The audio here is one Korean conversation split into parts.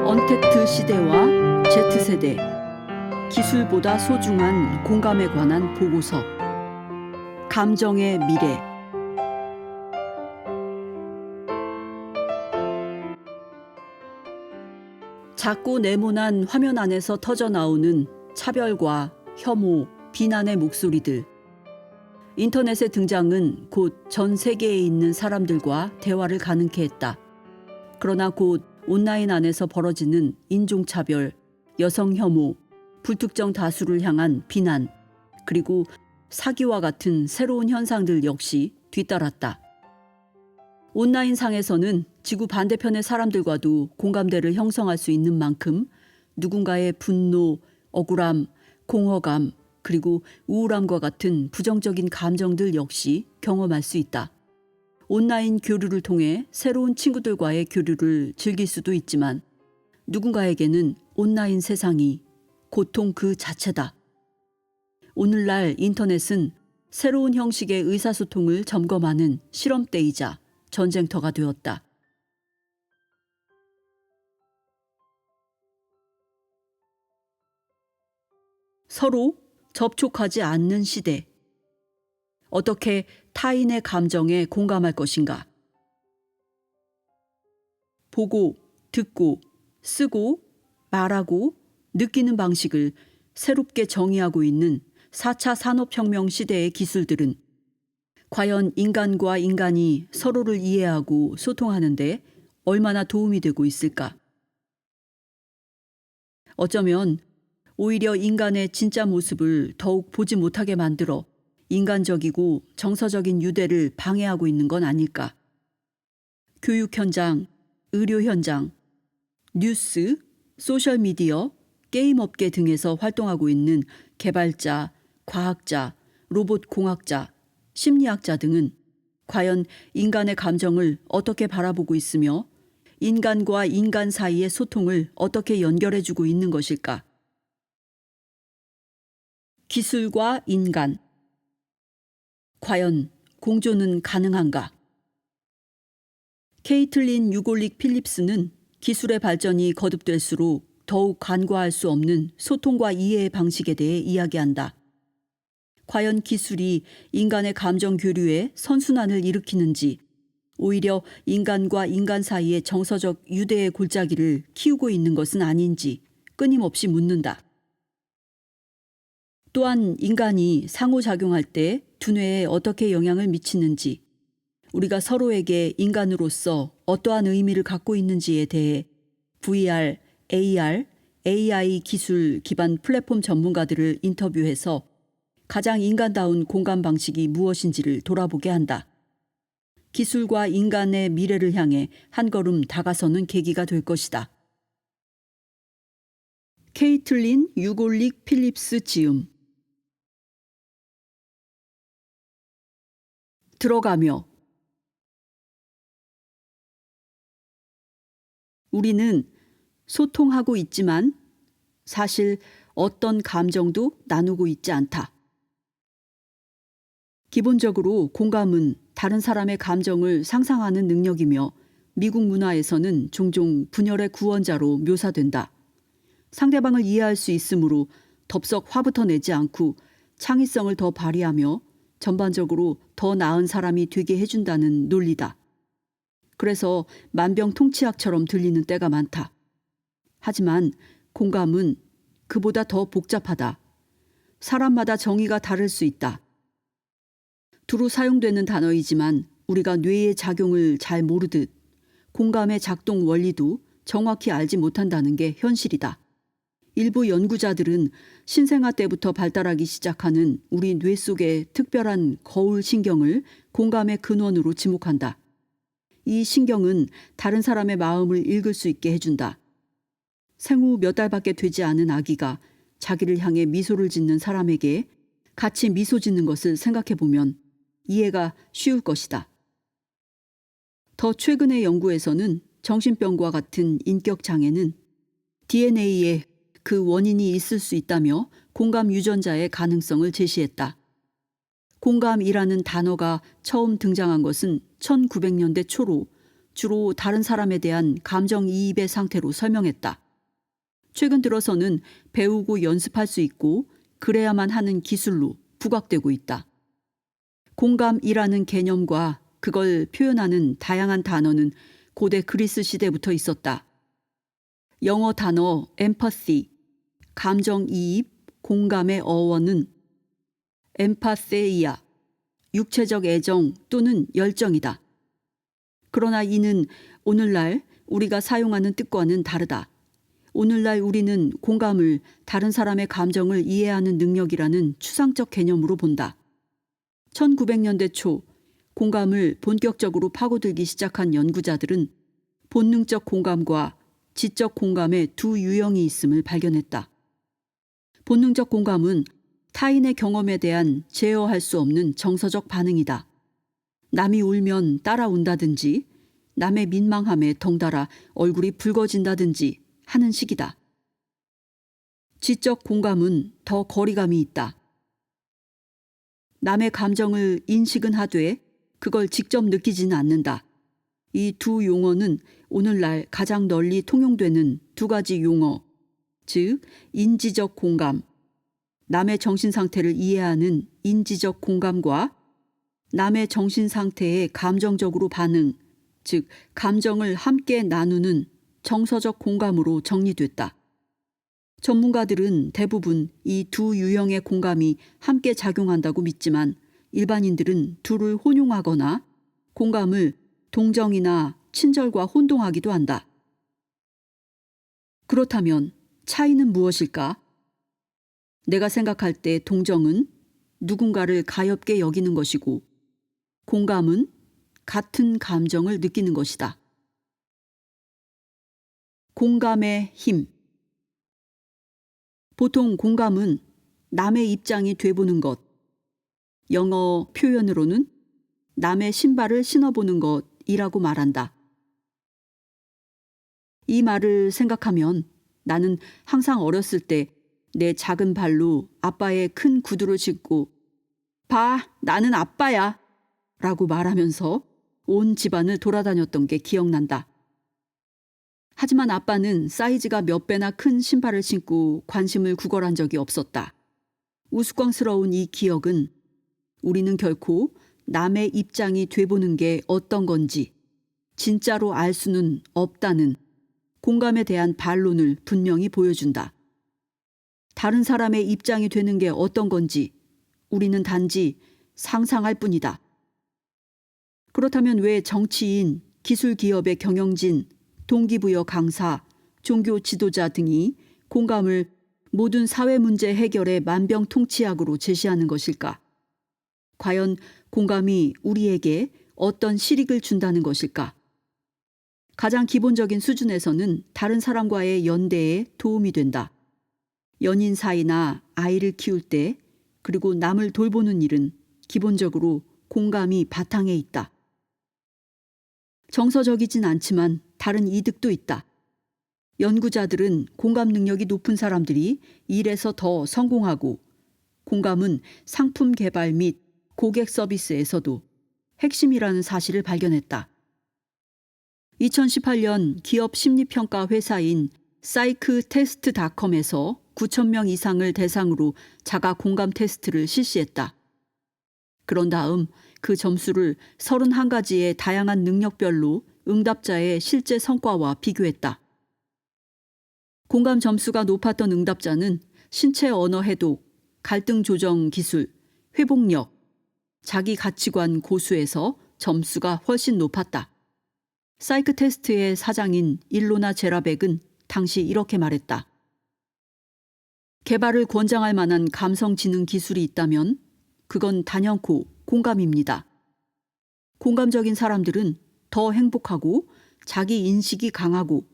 언택트 시대와 Z세대, 기술보다 소중한 공감에 관한 보고서. 감정의 미래. 작고 네모난 화면 안에서 터져나오는 차별과 혐오, 비난의 목소리들. 인터넷의 등장은 곧 전 세계에 있는 사람들과 대화를 가능케 했다. 그러나 곧 온라인 안에서 벌어지는 인종차별, 여성 혐오, 불특정 다수를 향한 비난, 그리고 사기와 같은 새로운 현상들 역시 뒤따랐다. 온라인상에서는 지구 반대편의 사람들과도 공감대를 형성할 수 있는 만큼 누군가의 분노, 억울함, 공허감, 그리고 우울함과 같은 부정적인 감정들 역시 경험할 수 있다. 온라인 교류를 통해 새로운 친구들과의 교류를 즐길 수도 있지만 누군가에게는 온라인 세상이 고통 그 자체다. 오늘날 인터넷은 새로운 형식의 의사소통을 점검하는 실험대이자 전쟁터가 되었다. 서로 접촉하지 않는 시대. 어떻게 타인의 감정에 공감할 것인가? 보고, 듣고, 쓰고, 말하고, 느끼는 방식을 새롭게 정의하고 있는 4차 산업혁명 시대의 기술들은 과연 인간과 인간이 서로를 이해하고 소통하는 데 얼마나 도움이 되고 있을까? 어쩌면 오히려 인간의 진짜 모습을 더욱 보지 못하게 만들어 인간적이고 정서적인 유대를 방해하고 있는 건 아닐까? 교육 현장, 의료 현장, 뉴스, 소셜미디어, 게임 업계 등에서 활동하고 있는 개발자, 과학자, 로봇 공학자, 심리학자 등은 과연 인간의 감정을 어떻게 바라보고 있으며 인간과 인간 사이의 소통을 어떻게 연결해주고 있는 것일까? 기술과 인간. 과연 공존은 가능한가? 케이틀린 유골릭 필립스는 기술의 발전이 거듭될수록 더욱 간과할 수 없는 소통과 이해의 방식에 대해 이야기한다. 과연 기술이 인간의 감정 교류에 선순환을 일으키는지, 오히려 인간과 인간 사이의 정서적 유대의 골짜기를 키우고 있는 것은 아닌지 끊임없이 묻는다. 또한 인간이 상호작용할 때 두뇌에 어떻게 영향을 미치는지, 우리가 서로에게 인간으로서 어떠한 의미를 갖고 있는지에 대해 VR, AR, AI 기술 기반 플랫폼 전문가들을 인터뷰해서 가장 인간다운 공감 방식이 무엇인지를 돌아보게 한다. 기술과 인간의 미래를 향해 한 걸음 다가서는 계기가 될 것이다. 케이틀린 유골릭 필립스 지음. 들어가며. 우리는 소통하고 있지만 사실 어떤 감정도 나누고 있지 않다. 기본적으로 공감은 다른 사람의 감정을 상상하는 능력이며 미국 문화에서는 종종 분열의 구원자로 묘사된다. 상대방을 이해할 수 있으므로 덥석 화부터 내지 않고 창의성을 더 발휘하며 전반적으로 더 나은 사람이 되게 해준다는 논리다. 그래서 만병통치약처럼 들리는 때가 많다. 하지만 공감은 그보다 더 복잡하다. 사람마다 정의가 다를 수 있다. 두루 사용되는 단어이지만 우리가 뇌의 작용을 잘 모르듯 공감의 작동 원리도 정확히 알지 못한다는 게 현실이다. 일부 연구자들은 신생아 때부터 발달하기 시작하는 우리 뇌 속의 특별한 거울 신경을 공감의 근원으로 지목한다. 이 신경은 다른 사람의 마음을 읽을 수 있게 해준다. 생후 몇 달밖에 되지 않은 아기가 자기를 향해 미소를 짓는 사람에게 같이 미소 짓는 것을 생각해보면 이해가 쉬울 것이다. 더 최근의 연구에서는 정신병과 같은 인격 장애는 DNA에 그 원인이 있을 수 있다며 공감 유전자의 가능성을 제시했다. 공감이라는 단어가 처음 등장한 것은 1900년대 초로 주로 다른 사람에 대한 감정이입의 상태로 설명했다. 최근 들어서는 배우고 연습할 수 있고 그래야만 하는 기술로 부각되고 있다. 공감이라는 개념과 그걸 표현하는 다양한 단어는 고대 그리스 시대부터 있었다. 영어 단어 empathy, 감정이입, 공감의 어원은 엠파세이아, 육체적 애정 또는 열정이다. 그러나 이는 오늘날 우리가 사용하는 뜻과는 다르다. 오늘날 우리는 공감을 다른 사람의 감정을 이해하는 능력이라는 추상적 개념으로 본다. 1900년대 초 공감을 본격적으로 파고들기 시작한 연구자들은 본능적 공감과 지적 공감의 두 유형이 있음을 발견했다. 본능적 공감은 타인의 경험에 대한 제어할 수 없는 정서적 반응이다. 남이 울면 따라 운다든지 남의 민망함에 덩달아 얼굴이 붉어진다든지 하는 식이다. 지적 공감은 더 거리감이 있다. 남의 감정을 인식은 하되 그걸 직접 느끼지는 않는다. 이 두 용어는 오늘날 가장 널리 통용되는 두 가지 용어, 즉 인지적 공감, 남의 정신 상태를 이해하는 인지적 공감과 남의 정신 상태에 감정적으로 반응, 즉 감정을 함께 나누는 정서적 공감으로 정리됐다. 전문가들은 대부분 이 두 유형의 공감이 함께 작용한다고 믿지만 일반인들은 둘을 혼용하거나 공감을 동정이나 친절과 혼동하기도 한다. 그렇다면 차이는 무엇일까? 내가 생각할 때 동정은 누군가를 가엾게 여기는 것이고 공감은 같은 감정을 느끼는 것이다. 공감의 힘. 보통 공감은 남의 입장이 돼보는 것, 영어 표현으로는 남의 신발을 신어보는 것이라고 말한다. 이 말을 생각하면 나는 항상 어렸을 때 내 작은 발로 아빠의 큰 구두를 신고 봐, 나는 아빠야 라고 말하면서 온 집안을 돌아다녔던 게 기억난다. 하지만 아빠는 사이즈가 몇 배나 큰 신발을 신고 관심을 구걸한 적이 없었다. 우스꽝스러운 이 기억은 우리는 결코 남의 입장이 돼보는 게 어떤 건지 진짜로 알 수는 없다는 공감에 대한 반론을 분명히 보여준다. 다른 사람의 입장이 되는 게 어떤 건지 우리는 단지 상상할 뿐이다. 그렇다면 왜 정치인, 기술기업의 경영진, 동기부여 강사, 종교 지도자 등이 공감을 모든 사회 문제 해결의 만병통치약으로 제시하는 것일까? 과연 공감이 우리에게 어떤 실익을 준다는 것일까? 가장 기본적인 수준에서는 다른 사람과의 연대에 도움이 된다. 연인 사이나 아이를 키울 때 그리고 남을 돌보는 일은 기본적으로 공감이 바탕에 있다. 정서적이진 않지만 다른 이득도 있다. 연구자들은 공감 능력이 높은 사람들이 일에서 더 성공하고 공감은 상품 개발 및 고객 서비스에서도 핵심이라는 사실을 발견했다. 2018년 기업 심리평가 회사인 사이크테스트닷컴에서 9,000명 이상을 대상으로 자가 공감 테스트를 실시했다. 그런 다음 그 점수를 31가지의 다양한 능력별로 응답자의 실제 성과와 비교했다. 공감 점수가 높았던 응답자는 신체 언어 해독, 갈등 조정 기술, 회복력, 자기 가치관 고수에서 점수가 훨씬 높았다. 사이크 테스트의 사장인 일로나 제라백은 당시 이렇게 말했다. 개발을 권장할 만한 감성지능 기술이 있다면 그건 단연코 공감입니다. 공감적인 사람들은 더 행복하고 자기 인식이 강하고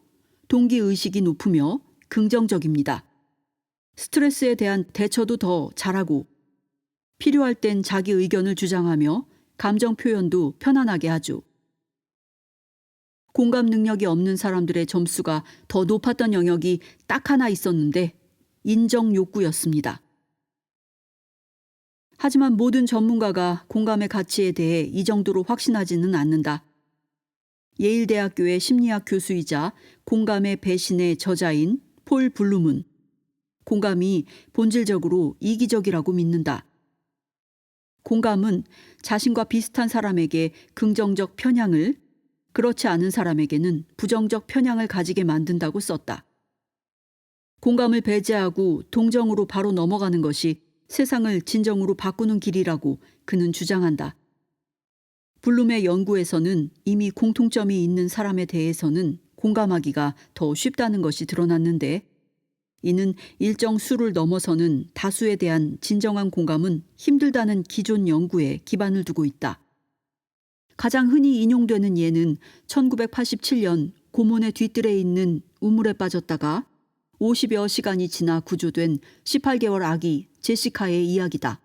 동기의식이 높으며 긍정적입니다. 스트레스에 대한 대처도 더 잘하고 필요할 땐 자기 의견을 주장하며 감정 표현도 편안하게 하죠. 공감 능력이 없는 사람들의 점수가 더 높았던 영역이 딱 하나 있었는데 인정 욕구였습니다. 하지만 모든 전문가가 공감의 가치에 대해 이 정도로 확신하지는 않는다. 예일대학교의 심리학 교수이자 공감의 배신의 저자인 폴 블룸은 공감이 본질적으로 이기적이라고 믿는다. 공감은 자신과 비슷한 사람에게 긍정적 편향을, 그렇지 않은 사람에게는 부정적 편향을 가지게 만든다고 썼다. 공감을 배제하고 동정으로 바로 넘어가는 것이 세상을 진정으로 바꾸는 길이라고 그는 주장한다. 블룸의 연구에서는 이미 공통점이 있는 사람에 대해서는 공감하기가 더 쉽다는 것이 드러났는데, 이는 일정 수를 넘어서는 다수에 대한 진정한 공감은 힘들다는 기존 연구에 기반을 두고 있다. 가장 흔히 인용되는 예는 1987년 고문의 뒤뜰에 있는 우물에 빠졌다가 50여 시간이 지나 구조된 18개월 아기 제시카의 이야기다.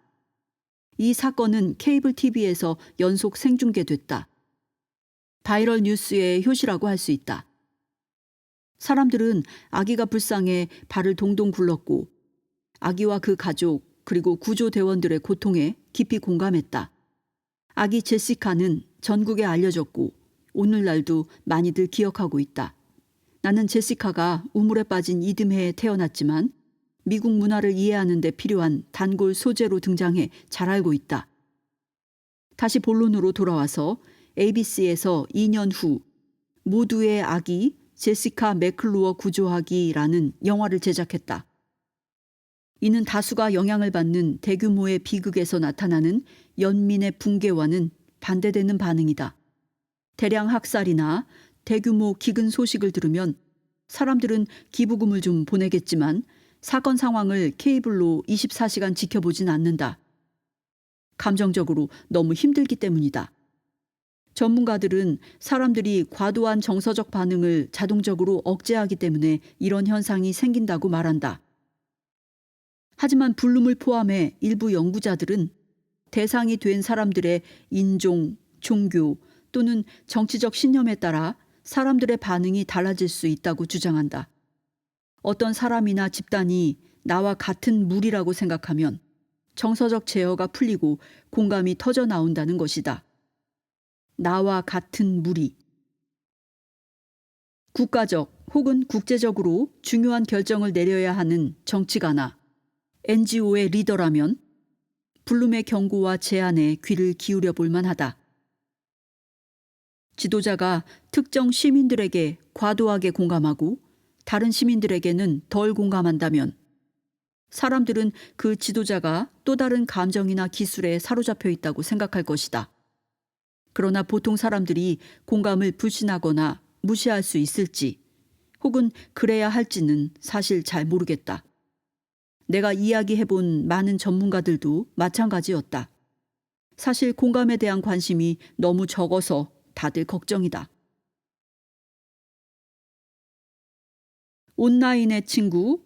이 사건은 케이블 TV에서 연속 생중계됐다. 바이럴 뉴스의 효시라고 할 수 있다. 사람들은 아기가 불쌍해 발을 동동 굴렀고 아기와 그 가족 그리고 구조대원들의 고통에 깊이 공감했다. 아기 제시카는 전국에 알려졌고 오늘날도 많이들 기억하고 있다. 나는 제시카가 우물에 빠진 이듬해에 태어났지만 미국 문화를 이해하는 데 필요한 단골 소재로 등장해 잘 알고 있다. 다시 본론으로 돌아와서 ABC에서 2년 후 모두의 아기 제시카 매클루어 구조하기라는 영화를 제작했다. 이는 다수가 영향을 받는 대규모의 비극에서 나타나는 연민의 붕괴와는 반대되는 반응이다. 대량 학살이나 대규모 기근 소식을 들으면 사람들은 기부금을 좀 보내겠지만 사건 상황을 케이블로 24시간 지켜보진 않는다. 감정적으로 너무 힘들기 때문이다. 전문가들은 사람들이 과도한 정서적 반응을 자동적으로 억제하기 때문에 이런 현상이 생긴다고 말한다. 하지만 블룸을 포함해 일부 연구자들은 대상이 된 사람들의 인종, 종교 또는 정치적 신념에 따라 사람들의 반응이 달라질 수 있다고 주장한다. 어떤 사람이나 집단이 나와 같은 무리라고 생각하면 정서적 제어가 풀리고 공감이 터져 나온다는 것이다. 나와 같은 무리. 국가적 혹은 국제적으로 중요한 결정을 내려야 하는 정치가나 NGO의 리더라면 블룸의 경고와 제안에 귀를 기울여 볼 만하다. 지도자가 특정 시민들에게 과도하게 공감하고 다른 시민들에게는 덜 공감한다면 사람들은 그 지도자가 또 다른 감정이나 기술에 사로잡혀 있다고 생각할 것이다. 그러나 보통 사람들이 공감을 불신하거나 무시할 수 있을지 혹은 그래야 할지는 사실 잘 모르겠다. 내가 이야기해본 많은 전문가들도 마찬가지였다. 사실 공감에 대한 관심이 너무 적어서 다들 걱정이다. 온라인의 친구,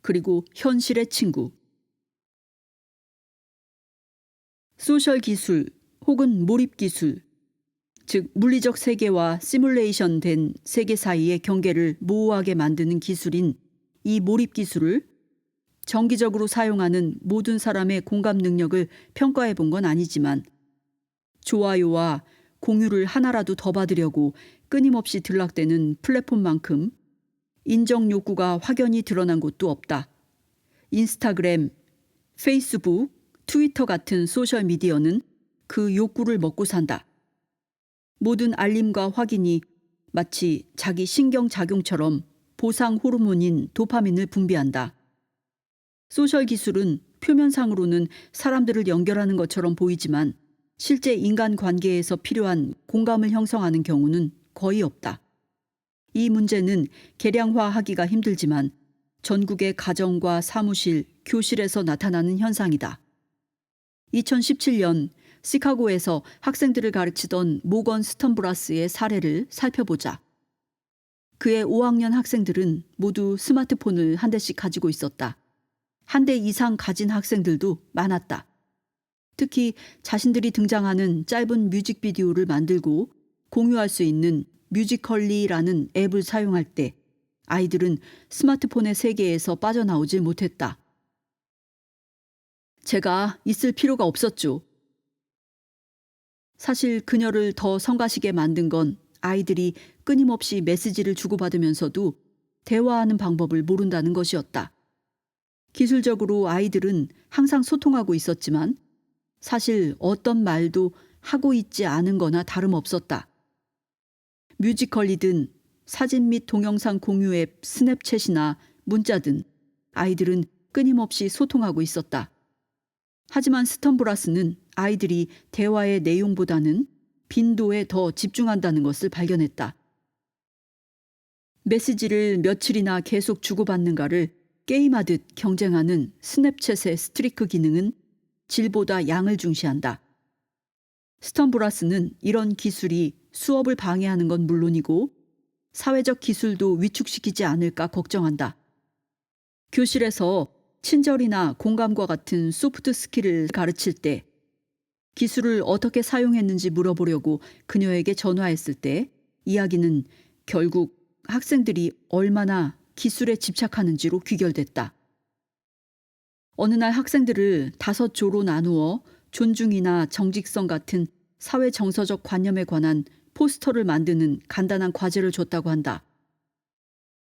그리고 현실의 친구. 소셜 기술 혹은 몰입 기술, 즉 물리적 세계와 시뮬레이션 된 세계 사이의 경계를 모호하게 만드는 기술인 이 몰입 기술을 정기적으로 사용하는 모든 사람의 공감 능력을 평가해 본 건 아니지만 좋아요와 공유를 하나라도 더 받으려고 끊임없이 들락대는 플랫폼만큼 인정 욕구가 확연히 드러난 곳도 없다. 인스타그램, 페이스북, 트위터 같은 소셜미디어는 그 욕구를 먹고 산다. 모든 알림과 확인이 마치 자기 신경작용처럼 보상 호르몬인 도파민을 분비한다. 소셜 기술은 표면상으로는 사람들을 연결하는 것처럼 보이지만 실제 인간 관계에서 필요한 공감을 형성하는 경우는 거의 없다. 이 문제는 계량화하기가 힘들지만 전국의 가정과 사무실, 교실에서 나타나는 현상이다. 2017년 시카고에서 학생들을 가르치던 모건 스턴브라스의 사례를 살펴보자. 그의 5학년 학생들은 모두 스마트폰을 한 대씩 가지고 있었다. 한 대 이상 가진 학생들도 많았다. 특히 자신들이 등장하는 짧은 뮤직비디오를 만들고 공유할 수 있는 뮤지컬리라는 앱을 사용할 때 아이들은 스마트폰의 세계에서 빠져나오질 못했다. 제가 있을 필요가 없었죠. 사실 그녀를 더 성가시게 만든 건 아이들이 끊임없이 메시지를 주고받으면서도 대화하는 방법을 모른다는 것이었다. 기술적으로 아이들은 항상 소통하고 있었지만 사실 어떤 말도 하고 있지 않은 거나 다름없었다. 뮤지컬이든 사진 및 동영상 공유 앱 스냅챗이나 문자든 아이들은 끊임없이 소통하고 있었다. 하지만 스턴브라스는 아이들이 대화의 내용보다는 빈도에 더 집중한다는 것을 발견했다. 메시지를 며칠이나 계속 주고받는가를 게임하듯 경쟁하는 스냅챗의 스트리크 기능은 질보다 양을 중시한다. 스턴브라스는 이런 기술이 수업을 방해하는 건 물론이고 사회적 기술도 위축시키지 않을까 걱정한다. 교실에서 친절이나 공감과 같은 소프트 스킬을 가르칠 때 기술을 어떻게 사용했는지 물어보려고 그녀에게 전화했을 때 이야기는 결국 학생들이 얼마나 기술에 집착하는지로 귀결됐다. 어느 날 학생들을 5조로 나누어 존중이나 정직성 같은 사회 정서적 관념에 관한 포스터를 만드는 간단한 과제를 줬다고 한다.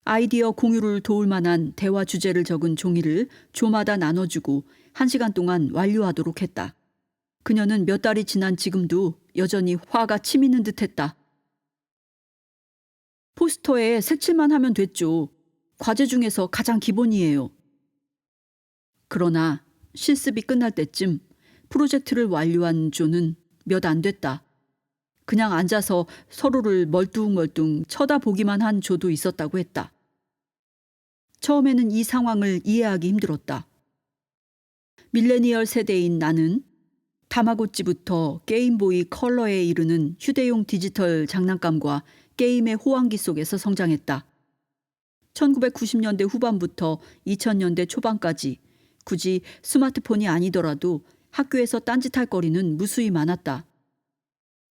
아이디어 공유를 도울 만한 대화 주제를 적은 종이를 조마다 나눠주고 1시간 동안 완료하도록 했다. 그녀는 몇 달이 지난 지금도 여전히 화가 치미는 듯했다. 포스터에 색칠만 하면 됐죠. 과제 중에서 가장 기본이에요. 그러나 실습이 끝날 때쯤 프로젝트를 완료한 조는 몇 안 됐다. 그냥 앉아서 서로를 멀뚱멀뚱 쳐다보기만 한 조도 있었다고 했다. 처음에는 이 상황을 이해하기 힘들었다. 밀레니얼 세대인 나는 다마고찌부터 게임보이 컬러에 이르는 휴대용 디지털 장난감과 게임의 호황기 속에서 성장했다. 1990년대 후반부터 2000년대 초반까지 굳이 스마트폰이 아니더라도 학교에서 딴짓할 거리는 무수히 많았다.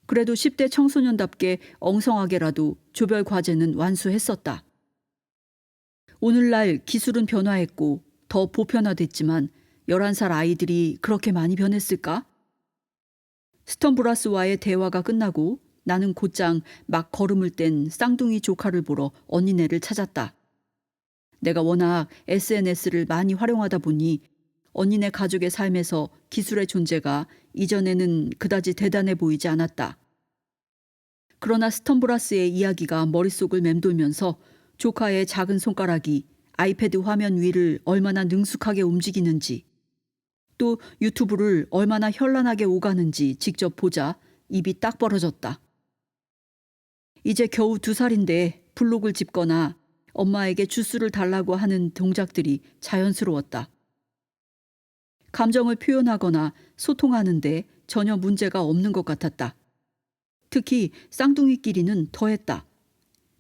그래도 10대 청소년답게 엉성하게라도 조별 과제는 완수했었다. 오늘날 기술은 변화했고 더 보편화됐지만 11살 아이들이 그렇게 많이 변했을까? 스턴브라스와의 대화가 끝나고 나는 곧장 막 걸음을 뗀 쌍둥이 조카를 보러 언니네를 찾았다. 내가 워낙 SNS를 많이 활용하다 보니 언니네 가족의 삶에서 기술의 존재가 이전에는 그다지 대단해 보이지 않았다. 그러나 스턴브라스의 이야기가 머릿속을 맴돌면서 조카의 작은 손가락이 아이패드 화면 위를 얼마나 능숙하게 움직이는지 또 유튜브를 얼마나 현란하게 오가는지 직접 보자 입이 딱 벌어졌다. 이제 겨우 2살인데 블록을 짚거나 엄마에게 주스를 달라고 하는 동작들이 자연스러웠다. 감정을 표현하거나 소통하는데 전혀 문제가 없는 것 같았다. 특히 쌍둥이끼리는 더했다.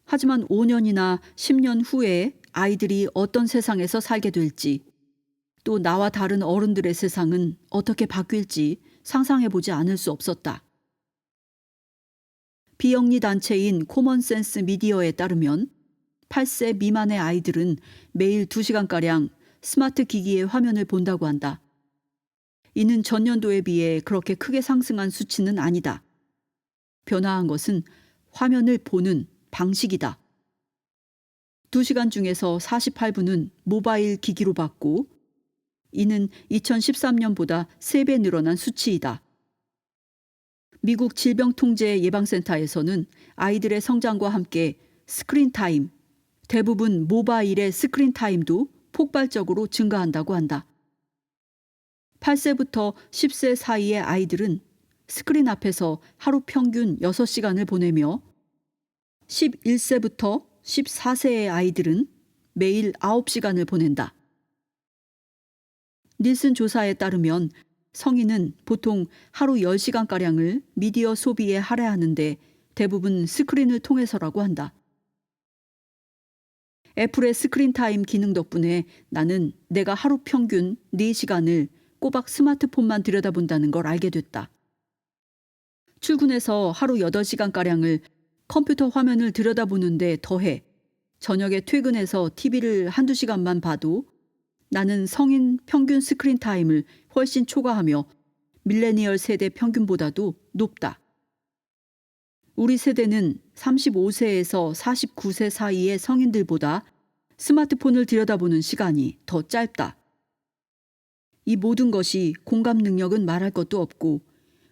하지만 5년이나 10년 후에 아이들이 어떤 세상에서 살게 될지 또 나와 다른 어른들의 세상은 어떻게 바뀔지 상상해보지 않을 수 없었다. 비영리 단체인 코먼센스 미디어에 따르면 8세 미만의 아이들은 매일 2시간가량 스마트 기기의 화면을 본다고 한다. 이는 전년도에 비해 그렇게 크게 상승한 수치는 아니다. 변화한 것은 화면을 보는 방식이다. 2시간 중에서 48분은 모바일 기기로 받고 이는 2013년보다 3배 늘어난 수치이다. 미국 질병통제예방센터에서는 아이들의 성장과 함께 스크린 타임, 대부분 모바일의 스크린 타임도 폭발적으로 증가한다고 한다. 8세부터 10세 사이의 아이들은 스크린 앞에서 하루 평균 6시간을 보내며 11세부터 14세의 아이들은 매일 9시간을 보낸다. 닐슨 조사에 따르면 성인은 보통 하루 10시간가량을 미디어 소비에 할애하는데 대부분 스크린을 통해서라고 한다. 애플의 스크린 타임 기능 덕분에 나는 내가 하루 평균 4시간을 꼬박 스마트폰만 들여다본다는 걸 알게 됐다. 출근해서 하루 8시간가량을 컴퓨터 화면을 들여다보는데 더해 저녁에 퇴근해서 TV를 1~2시간만 봐도 나는 성인 평균 스크린 타임을 훨씬 초과하며 밀레니얼 세대 평균보다도 높다. 우리 세대는 35세에서 49세 사이의 성인들보다 스마트폰을 들여다보는 시간이 더 짧다. 이 모든 것이 공감 능력은 말할 것도 없고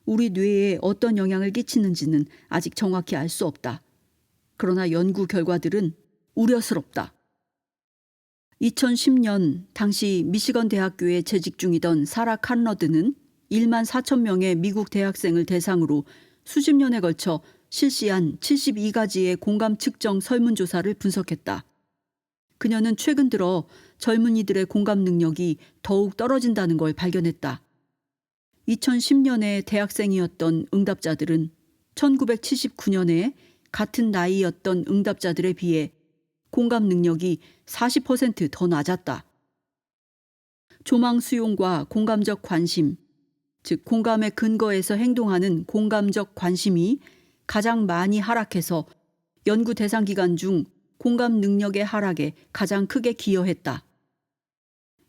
우리 뇌에 어떤 영향을 끼치는지는 아직 정확히 알 수 없다. 그러나 연구 결과들은 우려스럽다. 2010년 당시 미시건 대학교에 재직 중이던 사라 칸러드는 1만 4천 명의 미국 대학생을 대상으로 수십 년에 걸쳐 실시한 72가지의 공감 측정 설문조사를 분석했다. 그녀는 최근 들어 젊은이들의 공감 능력이 더욱 떨어진다는 걸 발견했다. 2010년에 대학생이었던 응답자들은 1979년에 같은 나이였던 응답자들에 비해 공감 능력이 40% 더 낮았다. 조망 수용과 공감적 관심, 즉 공감의 근거에서 행동하는 공감적 관심이 가장 많이 하락해서 연구 대상 기간 중 공감 능력의 하락에 가장 크게 기여했다.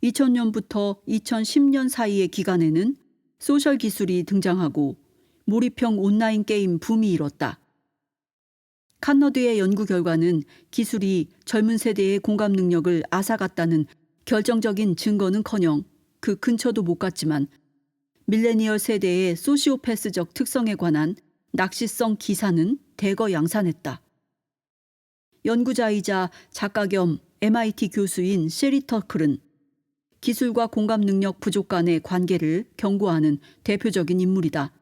2000년부터 2010년 사이의 기간에는 소셜 기술이 등장하고 몰입형 온라인 게임 붐이 일었다. 칸너드의 연구 결과는 기술이 젊은 세대의 공감 능력을 앗아갔다는 결정적인 증거는커녕 그 근처도 못 갔지만 밀레니얼 세대의 소시오패스적 특성에 관한 낚시성 기사는 대거 양산했다. 연구자이자 작가 겸 MIT 교수인 셰리 터클은 기술과 공감 능력 부족 간의 관계를 경고하는 대표적인 인물이다.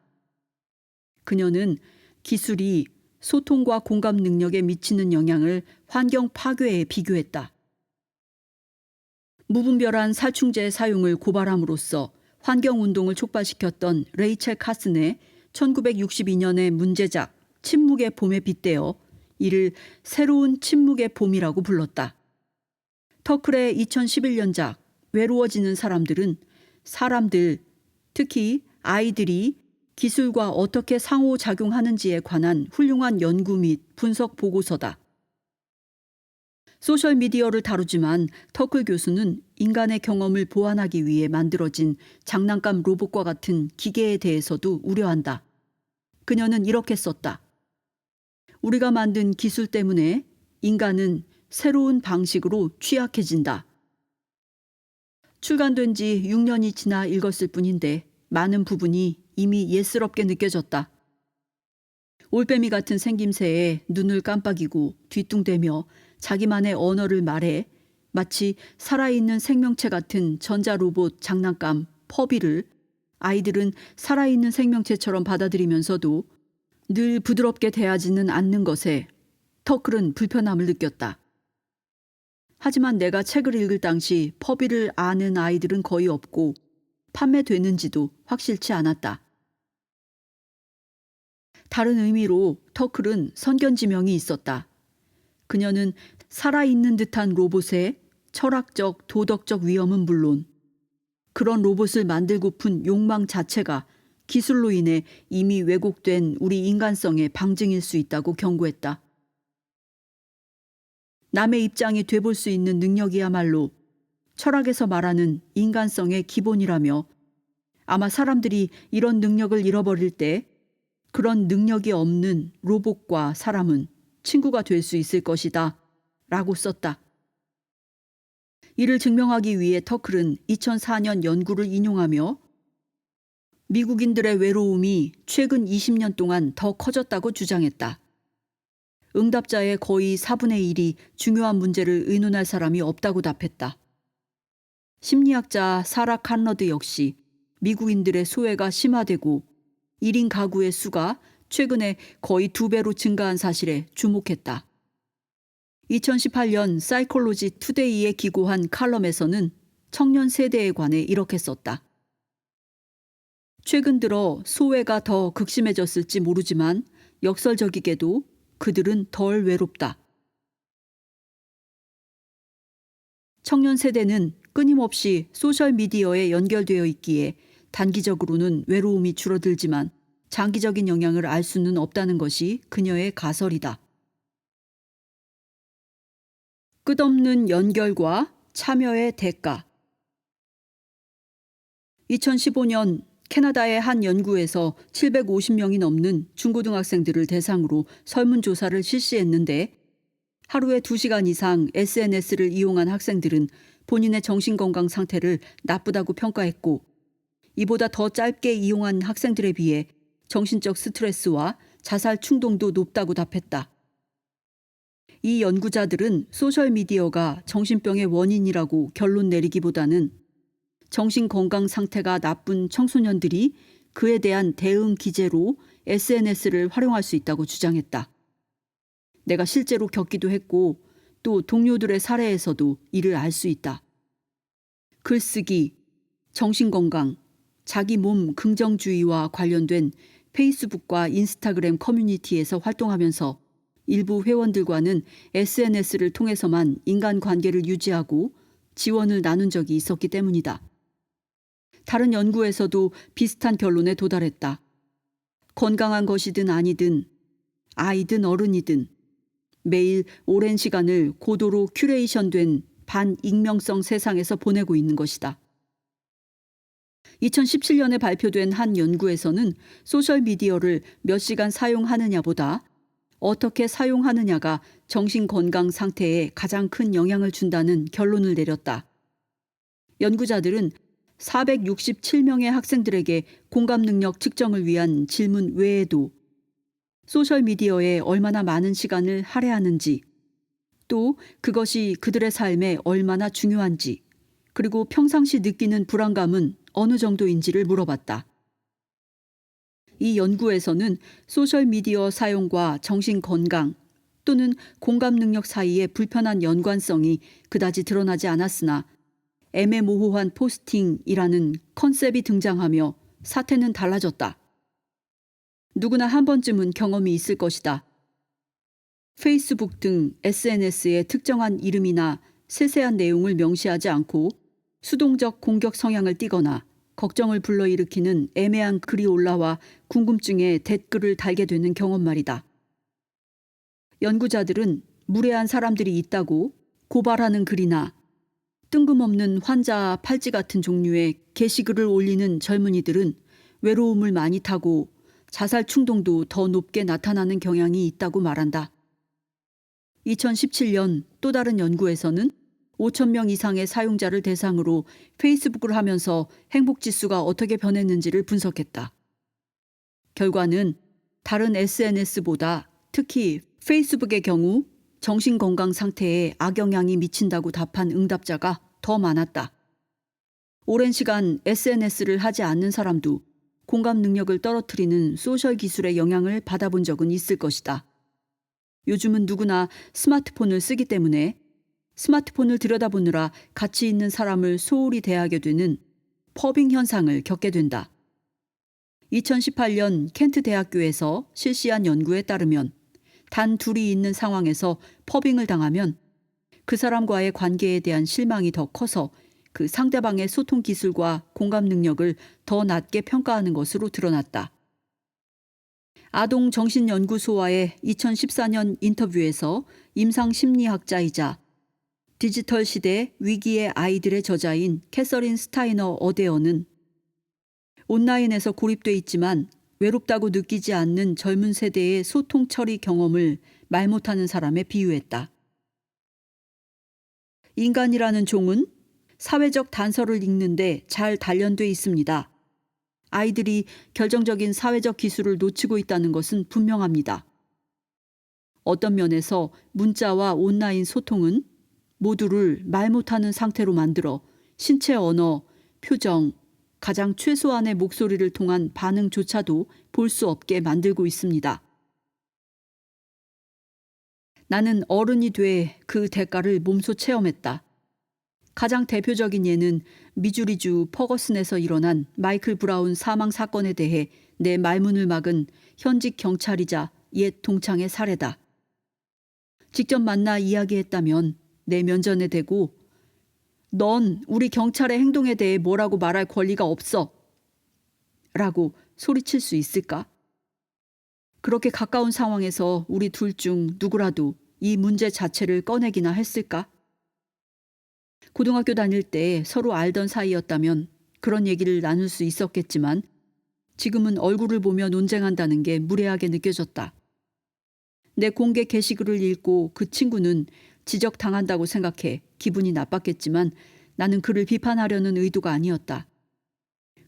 그녀는 기술이 소통과 공감 능력에 미치는 영향을 환경 파괴에 비교했다. 무분별한 살충제 사용을 고발함으로써 환경운동을 촉발시켰던 레이첼 카슨의 1962년의 문제작 침묵의 봄에 빗대어 이를 새로운 침묵의 봄이라고 불렀다. 터클의 2011년작 외로워지는 사람들은 사람들, 특히 아이들이 기술과 어떻게 상호작용하는지에 관한 훌륭한 연구 및 분석 보고서다. 소셜미디어를 다루지만 터클 교수는 인간의 경험을 보완하기 위해 만들어진 장난감 로봇과 같은 기계에 대해서도 우려한다. 그녀는 이렇게 썼다. 우리가 만든 기술 때문에 인간은 새로운 방식으로 취약해진다. 출간된 지 6년이 지나 읽었을 뿐인데 많은 부분이 이미 옛스럽게 느껴졌다. 올빼미 같은 생김새에 눈을 깜빡이고 뒤뚱대며 자기만의 언어를 말해 마치 살아있는 생명체 같은 전자로봇 장난감 퍼비를 아이들은 살아있는 생명체처럼 받아들이면서도 늘 부드럽게 대하지는 않는 것에 터클은 불편함을 느꼈다. 하지만 내가 책을 읽을 당시 퍼비를 아는 아이들은 거의 없고 판매되는지도 확실치 않았다. 다른 의미로 터클은 선견지명이 있었다. 그녀는 살아있는 듯한 로봇의 철학적, 도덕적 위험은 물론 그런 로봇을 만들고픈 욕망 자체가 기술로 인해 이미 왜곡된 우리 인간성의 방증일 수 있다고 경고했다. 남의 입장이 돼볼 수 있는 능력이야말로 철학에서 말하는 인간성의 기본이라며 아마 사람들이 이런 능력을 잃어버릴 때 그런 능력이 없는 로봇과 사람은 친구가 될 수 있을 것이다 라고 썼다. 이를 증명하기 위해 터클은 2004년 연구를 인용하며 미국인들의 외로움이 최근 20년 동안 더 커졌다고 주장했다. 응답자의 거의 4분의 1이 중요한 문제를 의논할 사람이 없다고 답했다. 심리학자 사라 칸러드 역시 미국인들의 소외가 심화되고 1인 가구의 수가 최근에 거의 2배로 증가한 사실에 주목했다. 2018년 사이콜로지 투데이에 기고한 칼럼에서는 청년 세대에 관해 이렇게 썼다. 최근 들어 소외가 더 극심해졌을지 모르지만 역설적이게도 그들은 덜 외롭다. 청년 세대는 끊임없이 소셜미디어에 연결되어 있기에 단기적으로는 외로움이 줄어들지만 장기적인 영향을 알 수는 없다는 것이 그녀의 가설이다. 끝없는 연결과 참여의 대가. 2015년 캐나다의 한 연구에서 750명이 넘는 중고등학생들을 대상으로 설문조사를 실시했는데 하루에 2시간 이상 SNS를 이용한 학생들은 본인의 정신건강 상태를 나쁘다고 평가했고 이보다 더 짧게 이용한 학생들에 비해 정신적 스트레스와 자살 충동도 높다고 답했다. 이 연구자들은 소셜미디어가 정신병의 원인이라고 결론 내리기보다는 정신건강 상태가 나쁜 청소년들이 그에 대한 대응 기제로 SNS를 활용할 수 있다고 주장했다. 내가 실제로 겪기도 했고 또 동료들의 사례에서도 이를 알 수 있다. 글쓰기, 정신건강, 자기 몸 긍정주의와 관련된 페이스북과 인스타그램 커뮤니티에서 활동하면서 일부 회원들과는 SNS를 통해서만 인간관계를 유지하고 지원을 나눈 적이 있었기 때문이다. 다른 연구에서도 비슷한 결론에 도달했다. 건강한 것이든 아니든 아이든 어른이든 매일 오랜 시간을 고도로 큐레이션된 반익명성 세상에서 보내고 있는 것이다. 2017년에 발표된 한 연구에서는 소셜미디어를 몇 시간 사용하느냐보다 어떻게 사용하느냐가 정신건강 상태에 가장 큰 영향을 준다는 결론을 내렸다. 연구자들은 467명의 학생들에게 공감 능력 측정을 위한 질문 외에도 소셜미디어에 얼마나 많은 시간을 할애하는지, 또 그것이 그들의 삶에 얼마나 중요한지, 그리고 평상시 느끼는 불안감은 어느 정도인지를 물어봤다. 이 연구에서는 소셜미디어 사용과 정신건강 또는 공감 능력 사이의 불편한 연관성이 그다지 드러나지 않았으나 애매모호한 포스팅이라는 컨셉이 등장하며 사태는 달라졌다. 누구나 한 번쯤은 경험이 있을 것이다. 페이스북 등 SNS의 특정한 이름이나 세세한 내용을 명시하지 않고 수동적 공격 성향을 띠거나 걱정을 불러일으키는 애매한 글이 올라와 궁금증에 댓글을 달게 되는 경험 말이다. 연구자들은 무례한 사람들이 있다고 고발하는 글이나 뜬금없는 환자 팔찌 같은 종류의 게시글을 올리는 젊은이들은 외로움을 많이 타고 자살 충동도 더 높게 나타나는 경향이 있다고 말한다. 2017년 또 다른 연구에서는 5,000명 이상의 사용자를 대상으로 페이스북을 하면서 행복지수가 어떻게 변했는지를 분석했다. 결과는 다른 SNS보다 특히 페이스북의 경우 정신건강 상태에 악영향이 미친다고 답한 응답자가 더 많았다. 오랜 시간 SNS를 하지 않는 사람도 공감 능력을 떨어뜨리는 소셜 기술의 영향을 받아본 적은 있을 것이다. 요즘은 누구나 스마트폰을 쓰기 때문에 스마트폰을 들여다보느라 가치 있는 사람을 소홀히 대하게 되는 퍼빙 현상을 겪게 된다. 2018년 켄트 대학교에서 실시한 연구에 따르면 단 둘이 있는 상황에서 퍼빙을 당하면 그 사람과의 관계에 대한 실망이 더 커서 그 상대방의 소통 기술과 공감 능력을 더 낮게 평가하는 것으로 드러났다. 아동정신연구소와의 2014년 인터뷰에서 임상심리학자이자 디지털 시대 위기의 아이들의 저자인 캐서린 스타이너 어데어는 온라인에서 고립돼 있지만 외롭다고 느끼지 않는 젊은 세대의 소통 처리 경험을 말 못하는 사람에 비유했다. 인간이라는 종은 사회적 단서를 읽는데 잘 단련돼 있습니다. 아이들이 결정적인 사회적 기술을 놓치고 있다는 것은 분명합니다. 어떤 면에서 문자와 온라인 소통은 모두를 말 못하는 상태로 만들어 신체 언어, 표정, 가장 최소한의 목소리를 통한 반응조차도 볼 수 없게 만들고 있습니다. 나는 어른이 돼 그 대가를 몸소 체험했다. 가장 대표적인 예는 미주리주 퍼거슨에서 일어난 마이클 브라운 사망 사건에 대해 내 말문을 막은 현직 경찰이자 옛 동창의 사례다. 직접 만나 이야기했다면 내 면전에 대고 넌 우리 경찰의 행동에 대해 뭐라고 말할 권리가 없어 라고 소리칠 수 있을까? 그렇게 가까운 상황에서 우리 둘 중 누구라도 이 문제 자체를 꺼내기나 했을까? 고등학교 다닐 때 서로 알던 사이였다면 그런 얘기를 나눌 수 있었겠지만 지금은 얼굴을 보며 논쟁한다는 게 무례하게 느껴졌다. 내 공개 게시글을 읽고 그 친구는 지적당한다고 생각해 기분이 나빴겠지만 나는 그를 비판하려는 의도가 아니었다.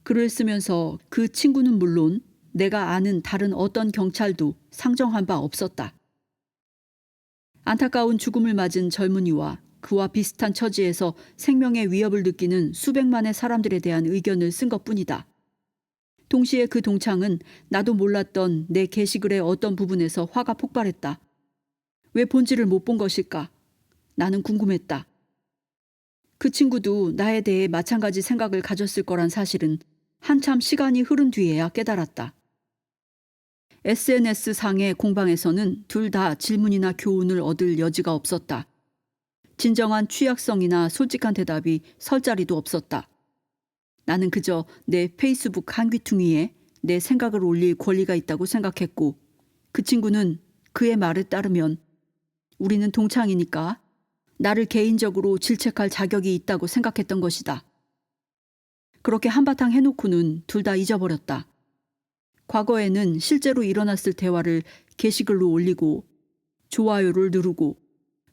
글을 쓰면서 그 친구는 물론 내가 아는 다른 어떤 경찰도 상정한 바 없었다. 안타까운 죽음을 맞은 젊은이와 그와 비슷한 처지에서 생명의 위협을 느끼는 수백만의 사람들에 대한 의견을 쓴 것뿐이다. 동시에 그 동창은 나도 몰랐던 내 게시글의 어떤 부분에서 화가 폭발했다. 왜 본질을 못 본 것일까? 나는 궁금했다. 그 친구도 나에 대해 마찬가지 생각을 가졌을 거란 사실은 한참 시간이 흐른 뒤에야 깨달았다. SNS상의 공방에서는 둘 다 질문이나 교훈을 얻을 여지가 없었다. 진정한 취약성이나 솔직한 대답이 설 자리도 없었다. 나는 그저 내 페이스북 한 귀퉁이에 내 생각을 올릴 권리가 있다고 생각했고 그 친구는 그의 말에 따르면 우리는 동창이니까 나를 개인적으로 질책할 자격이 있다고 생각했던 것이다. 그렇게 한바탕 해놓고는 둘 다 잊어버렸다. 과거에는 실제로 일어났을 대화를 게시글로 올리고 좋아요를 누르고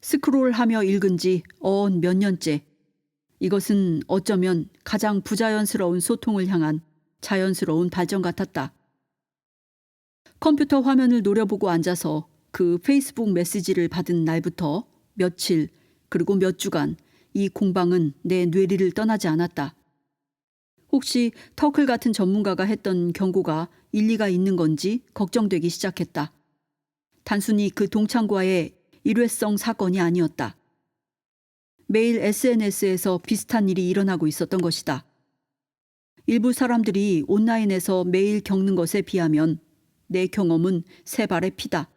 스크롤하며 읽은 지 몇 년째. 이것은 어쩌면 가장 부자연스러운 소통을 향한 자연스러운 발전 같았다. 컴퓨터 화면을 노려보고 앉아서 그 페이스북 메시지를 받은 날부터 며칠 그리고 몇 주간 이 공방은 내 뇌리를 떠나지 않았다. 혹시 터클 같은 전문가가 했던 경고가 일리가 있는 건지 걱정되기 시작했다. 단순히 그 동창과의 일회성 사건이 아니었다. 매일 SNS에서 비슷한 일이 일어나고 있었던 것이다. 일부 사람들이 온라인에서 매일 겪는 것에 비하면 내 경험은 세 발의 피다.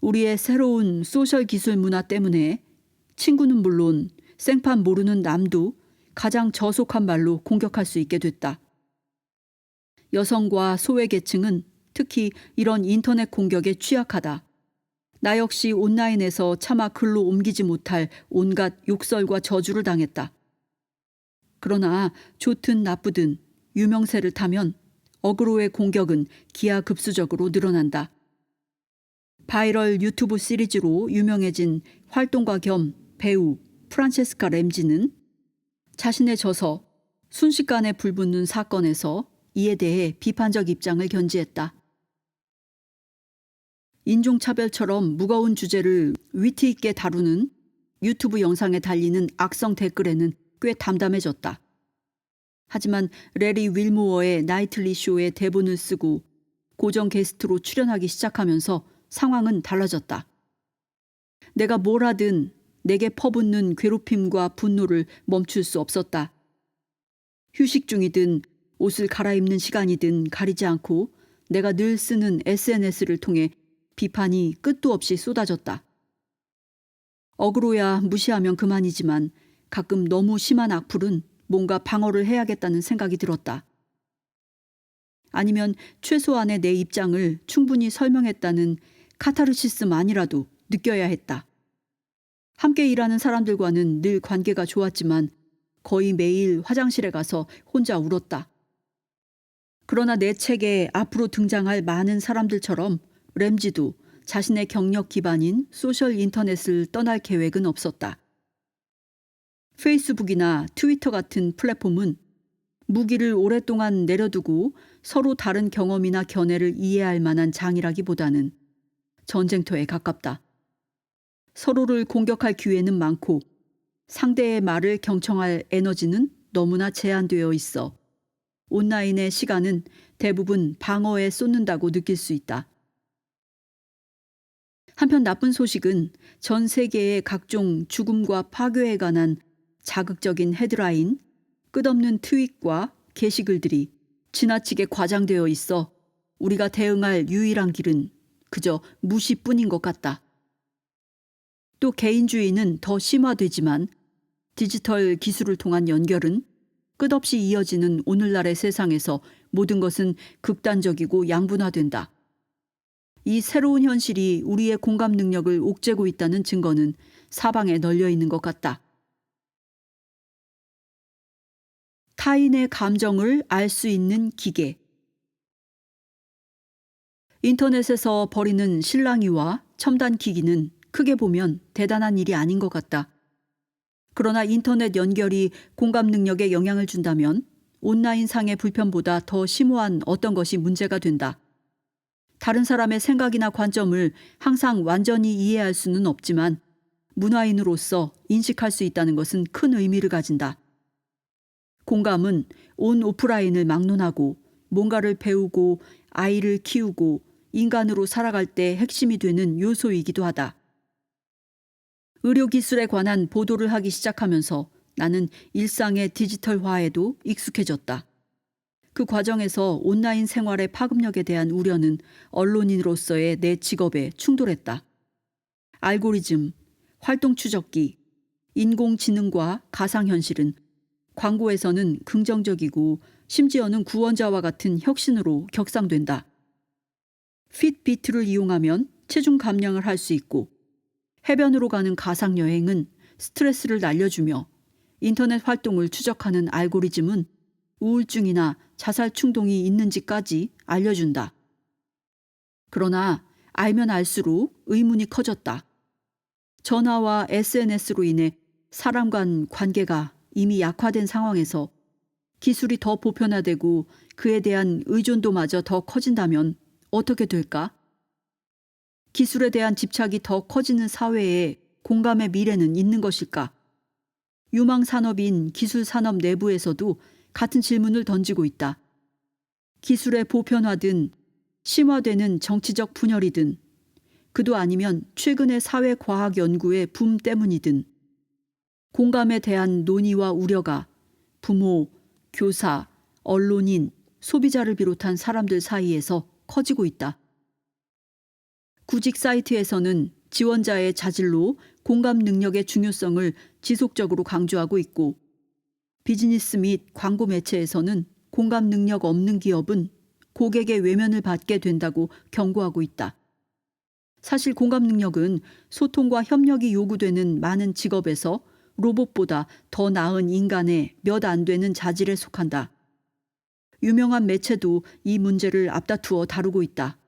우리의 새로운 소셜 기술 문화 때문에 친구는 물론 생판 모르는 남도 가장 저속한 말로 공격할 수 있게 됐다. 여성과 소외계층은 특히 이런 인터넷 공격에 취약하다. 나 역시 온라인에서 차마 글로 옮기지 못할 온갖 욕설과 저주를 당했다. 그러나 좋든 나쁘든 유명세를 타면 어그로의 공격은 기하급수적으로 늘어난다. 바이럴 유튜브 시리즈로 유명해진 활동가 겸 배우 프란체스카 램지는 자신의 저서 순식간에 불붙는 사건에서 이에 대해 비판적 입장을 견지했다. 인종차별처럼 무거운 주제를 위트 있게 다루는 유튜브 영상에 달리는 악성 댓글에는 꽤 담담해졌다. 하지만 레리 윌모어의 나이틀리 쇼의 대본을 쓰고 고정 게스트로 출연하기 시작하면서 상황은 달라졌다. 내가 뭘 하든 내게 퍼붓는 괴롭힘과 분노를 멈출 수 없었다. 휴식 중이든 옷을 갈아입는 시간이든 가리지 않고 내가 늘 쓰는 SNS를 통해 비판이 끝도 없이 쏟아졌다. 어그로야 무시하면 그만이지만 가끔 너무 심한 악플은 뭔가 방어를 해야겠다는 생각이 들었다. 아니면 최소한의 내 입장을 충분히 설명했다는 카타르시스만이라도 느껴야 했다. 함께 일하는 사람들과는 늘 관계가 좋았지만 거의 매일 화장실에 가서 혼자 울었다. 그러나 내 책에 앞으로 등장할 많은 사람들처럼 램지도 자신의 경력 기반인 소셜 인터넷을 떠날 계획은 없었다. 페이스북이나 트위터 같은 플랫폼은 무기를 오랫동안 내려두고 서로 다른 경험이나 견해를 이해할 만한 장이라기보다는 전쟁터에 가깝다. 서로를 공격할 기회는 많고 상대의 말을 경청할 에너지는 너무나 제한되어 있어 온라인의 시간은 대부분 방어에 쏟는다고 느낄 수 있다. 한편 나쁜 소식은 전 세계의 각종 죽음과 파괴에 관한 자극적인 헤드라인, 끝없는 트윗과 게시글들이 지나치게 과장되어 있어 우리가 대응할 유일한 길은 그저 무시뿐인 것 같다. 또 개인주의는 더 심화되지만 디지털 기술을 통한 연결은 끝없이 이어지는 오늘날의 세상에서 모든 것은 극단적이고 양분화된다. 이 새로운 현실이 우리의 공감 능력을 옥죄고 있다는 증거는 사방에 널려 있는 것 같다. 타인의 감정을 알 수 있는 기계. 인터넷에서 벌이는 실랑이와 첨단 기기는 크게 보면 대단한 일이 아닌 것 같다. 그러나 인터넷 연결이 공감 능력에 영향을 준다면 온라인상의 불편보다 더 심오한 어떤 것이 문제가 된다. 다른 사람의 생각이나 관점을 항상 완전히 이해할 수는 없지만 문화인으로서 인식할 수 있다는 것은 큰 의미를 가진다. 공감은 온 오프라인을 막론하고 뭔가를 배우고 아이를 키우고 인간으로 살아갈 때 핵심이 되는 요소이기도 하다. 의료기술에 관한 보도를 하기 시작하면서 나는 일상의 디지털화에도 익숙해졌다. 그 과정에서 온라인 생활의 파급력에 대한 우려는 언론인으로서의 내 직업에 충돌했다. 알고리즘, 활동 추적기, 인공지능과 가상현실은 광고에서는 긍정적이고 심지어는 구원자와 같은 혁신으로 격상된다. 핏비트를 이용하면 체중 감량을 할 수 있고 해변으로 가는 가상여행은 스트레스를 날려주며 인터넷 활동을 추적하는 알고리즘은 우울증이나 자살 충동이 있는지까지 알려준다. 그러나 알면 알수록 의문이 커졌다. 전화와 SNS로 인해 사람 간 관계가 이미 약화된 상황에서 기술이 더 보편화되고 그에 대한 의존도마저 더 커진다면 어떻게 될까? 기술에 대한 집착이 더 커지는 사회에 공감의 미래는 있는 것일까? 유망 산업인 기술 산업 내부에서도 같은 질문을 던지고 있다. 기술의 보편화든 심화되는 정치적 분열이든 그도 아니면 최근의 사회과학 연구의 붐 때문이든 공감에 대한 논의와 우려가 부모, 교사, 언론인, 소비자를 비롯한 사람들 사이에서 커지고 있다. 구직 사이트에서는 지원자의 자질로 공감 능력의 중요성을 지속적으로 강조하고 있고 비즈니스 및 광고 매체에서는 공감 능력 없는 기업은 고객의 외면을 받게 된다고 경고하고 있다. 사실 공감 능력은 소통과 협력이 요구되는 많은 직업에서 로봇보다 더 나은 인간의 몇 안 되는 자질에 속한다. 유명한 매체도 이 문제를 앞다투어 다루고 있다.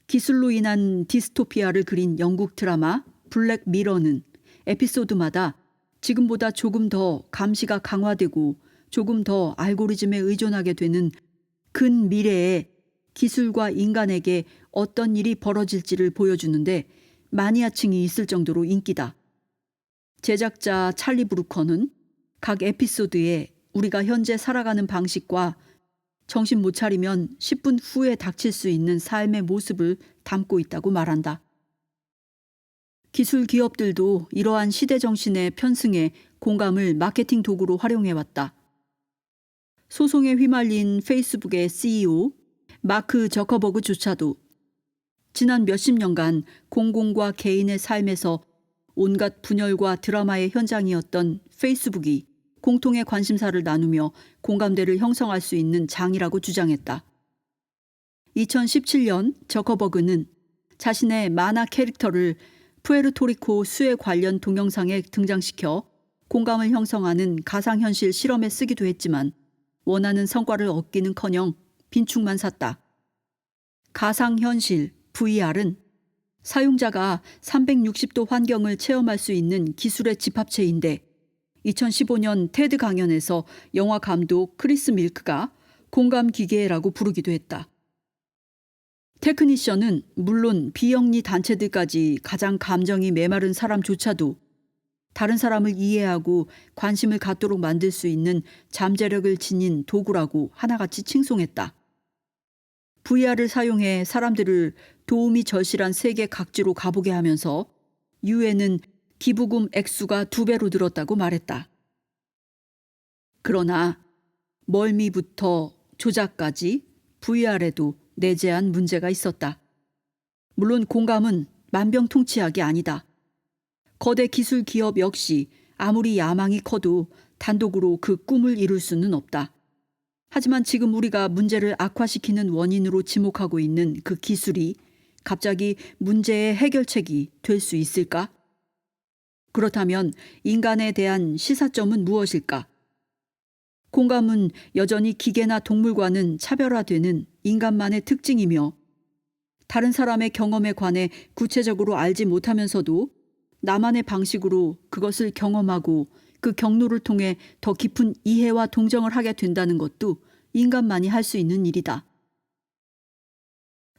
기술로 인한 디스토피아를 그린 영국 드라마 블랙 미러는 에피소드마다 지금보다 조금 더 감시가 강화되고 조금 더 알고리즘에 의존하게 되는 근미래에 기술과 인간에게 어떤 일이 벌어질지를 보여주는데 마니아층이 있을 정도로 인기다. 제작자 찰리 브루커는 각 에피소드에 우리가 현재 살아가는 방식과 정신 못 차리면 10분 후에 닥칠 수 있는 삶의 모습을 담고 있다고 말한다. 기술 기업들도 이러한 시대 정신에 편승해 공감을 마케팅 도구로 활용해왔다. 소송에 휘말린 페이스북의 CEO 마크 저커버그조차도 지난 몇십 년간 공공과 개인의 삶에서 온갖 분열과 드라마의 현장이었던 페이스북이 공통의 관심사를 나누며 공감대를 형성할 수 있는 장이라고 주장했다. 2017년 저커버그는 자신의 만화 캐릭터를 푸에르토리코 수해 관련 동영상에 등장시켜 공감을 형성하는 가상현실 실험에 쓰기도 했지만 원하는 성과를 얻기는커녕 빈축만 샀다. 가상현실 VR은 사용자가 360도 환경을 체험할 수 있는 기술의 집합체인데 2015년 테드 강연에서 영화 감독 크리스 밀크가 공감 기계라고 부르기도 했다. 테크니션은 물론 비영리 단체들까지 가장 감정이 메마른 사람조차도 다른 사람을 이해하고 관심을 갖도록 만들 수 있는 잠재력을 지닌 도구라고 하나같이 칭송했다. VR을 사용해 사람들을 도움이 절실한 세계 각지로 가보게 하면서 유엔은 기부금 액수가 2배로 늘었다고 말했다. 그러나 멀미부터 조작까지 VR에도 내재한 문제가 있었다. 물론 공감은 만병통치약이 아니다. 거대 기술 기업 역시 아무리 야망이 커도 단독으로 그 꿈을 이룰 수는 없다. 하지만 지금 우리가 문제를 악화시키는 원인으로 지목하고 있는 그 기술이 갑자기 문제의 해결책이 될 수 있을까? 그렇다면 인간에 대한 시사점은 무엇일까? 공감은 여전히 기계나 동물과는 차별화되는 인간만의 특징이며 다른 사람의 경험에 관해 구체적으로 알지 못하면서도 나만의 방식으로 그것을 경험하고 그 경로를 통해 더 깊은 이해와 동정을 하게 된다는 것도 인간만이 할 수 있는 일이다.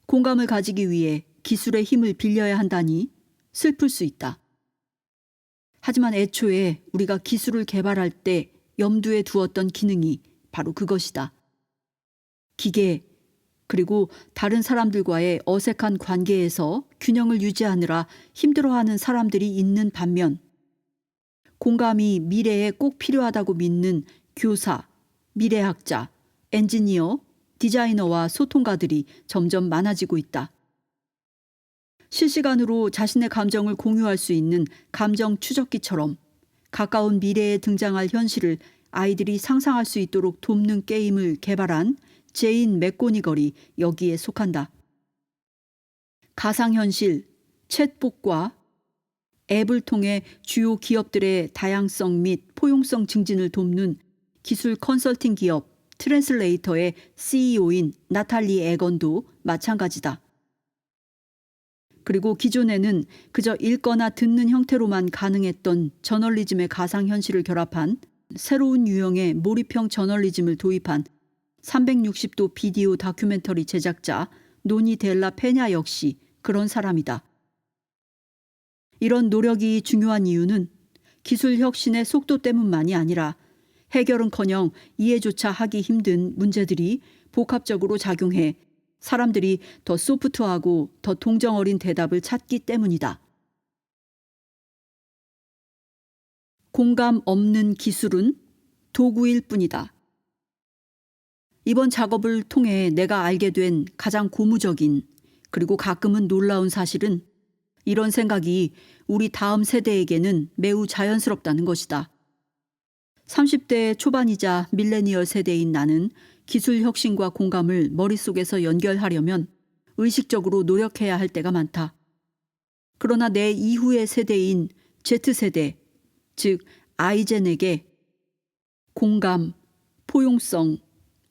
공감을 가지기 위해 기술의 힘을 빌려야 한다니 슬플 수 있다. 하지만 애초에 우리가 기술을 개발할 때 염두에 두었던 기능이 바로 그것이다. 기계, 그리고 다른 사람들과의 어색한 관계에서 균형을 유지하느라 힘들어하는 사람들이 있는 반면, 공감이 미래에 꼭 필요하다고 믿는 교사, 미래학자, 엔지니어, 디자이너와 소통가들이 점점 많아지고 있다. 실시간으로 자신의 감정을 공유할 수 있는 감정 추적기처럼 가까운 미래에 등장할 현실을 아이들이 상상할 수 있도록 돕는 게임을 개발한 제인 맥고니걸이 여기에 속한다. 가상현실, 챗봇과 앱을 통해 주요 기업들의 다양성 및 포용성 증진을 돕는 기술 컨설팅 기업 트랜슬레이터의 CEO인 나탈리 에건도 마찬가지다. 그리고 기존에는 그저 읽거나 듣는 형태로만 가능했던 저널리즘의 가상현실을 결합한 새로운 유형의 몰입형 저널리즘을 도입한 360도 비디오 다큐멘터리 제작자 노니 델라 페냐 역시 그런 사람이다. 이런 노력이 중요한 이유는 기술 혁신의 속도 때문만이 아니라 해결은커녕 이해조차 하기 힘든 문제들이 복합적으로 작용해 사람들이 더 소프트하고 더 동정 어린 대답을 찾기 때문이다. 공감 없는 기술은 도구일 뿐이다. 이번 작업을 통해 내가 알게 된 가장 고무적인 그리고 가끔은 놀라운 사실은 이런 생각이 우리 다음 세대에게는 매우 자연스럽다는 것이다. 30대 초반이자 밀레니얼 세대인 나는 기술 혁신과 공감을 머릿속에서 연결하려면 의식적으로 노력해야 할 때가 많다. 그러나 내 이후의 세대인 Z세대, 즉 아이젠에게 공감, 포용성,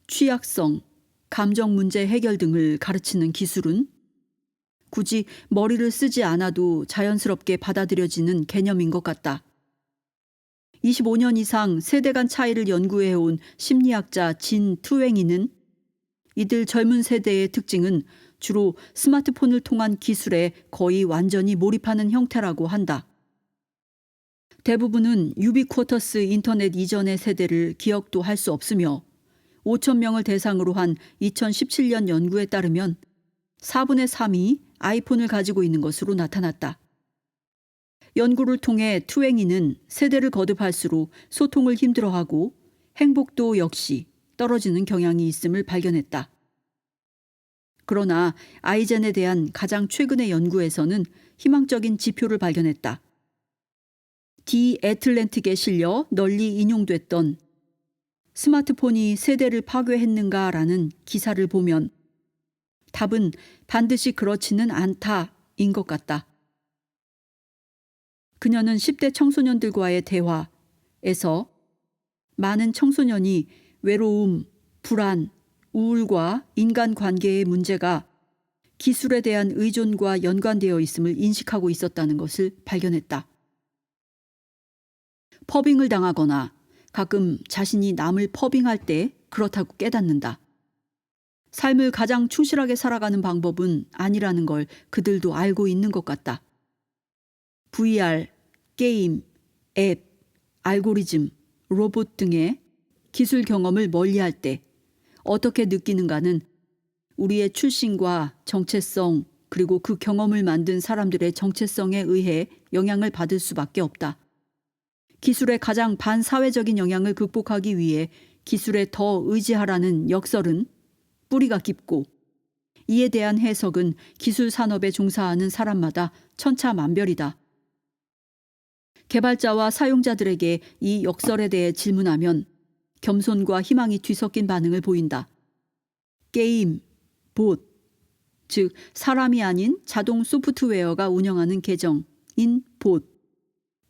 취약성, 감정 문제 해결 등을 가르치는 기술은 굳이 머리를 쓰지 않아도 자연스럽게 받아들여지는 개념인 것 같다. 25년 이상 세대 간 차이를 연구해온 심리학자 진 투웽이는 이들 젊은 세대의 특징은 주로 스마트폰을 통한 기술에 거의 완전히 몰입하는 형태라고 한다. 대부분은 유비쿼터스 인터넷 이전의 세대를 기억도 할 수 없으며 5천 명을 대상으로 한 2017년 연구에 따르면 4분의 3이 아이폰을 가지고 있는 것으로 나타났다. 연구를 통해 투웽이는 세대를 거듭할수록 소통을 힘들어하고 행복도 역시 떨어지는 경향이 있음을 발견했다. 그러나 아이젠에 대한 가장 최근의 연구에서는 희망적인 지표를 발견했다. 디 애틀랜틱에 실려 널리 인용됐던 스마트폰이 세대를 파괴했는가라는 기사를 보면 답은 반드시 그렇지는 않다인 것 같다. 그녀는 10대 청소년들과의 대화에서 많은 청소년이 외로움, 불안, 우울과 인간관계의 문제가 기술에 대한 의존과 연관되어 있음을 인식하고 있었다는 것을 발견했다. 퍼빙을 당하거나 가끔 자신이 남을 퍼빙할 때 그렇다고 깨닫는다. 삶을 가장 충실하게 살아가는 방법은 아니라는 걸 그들도 알고 있는 것 같다. VR, 게임, 앱, 알고리즘, 로봇 등의 기술 경험을 멀리할 때 어떻게 느끼는가는 우리의 출신과 정체성 그리고 그 경험을 만든 사람들의 정체성에 의해 영향을 받을 수밖에 없다. 기술의 가장 반사회적인 영향을 극복하기 위해 기술에 더 의지하라는 역설은 뿌리가 깊고 이에 대한 해석은 기술 산업에 종사하는 사람마다 천차만별이다. 개발자와 사용자들에게 이 역설에 대해 질문하면 겸손과 희망이 뒤섞인 반응을 보인다. 게임, 봇, 즉 사람이 아닌 자동 소프트웨어가 운영하는 계정인 봇,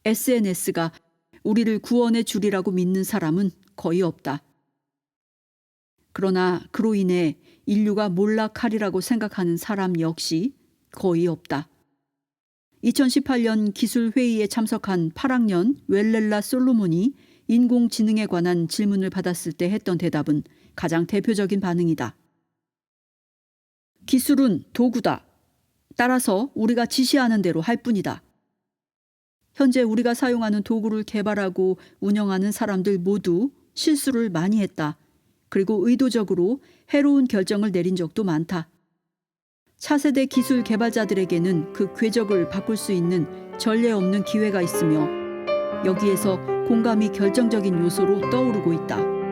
SNS가 우리를 구원해 주리라고 믿는 사람은 거의 없다. 그러나 그로 인해 인류가 몰락하리라고 생각하는 사람 역시 거의 없다. 2018년 기술회의에 참석한 8학년 웰렐라 솔로몬이 인공지능에 관한 질문을 받았을 때 했던 대답은 가장 대표적인 반응이다. 기술은 도구다. 따라서 우리가 지시하는 대로 할 뿐이다. 현재 우리가 사용하는 도구를 개발하고 운영하는 사람들 모두 실수를 많이 했다. 그리고 의도적으로 해로운 결정을 내린 적도 많다. 차세대 기술 개발자들에게는 그 궤적을 바꿀 수 있는 전례 없는 기회가 있으며 여기에서 공감이 결정적인 요소로 떠오르고 있다.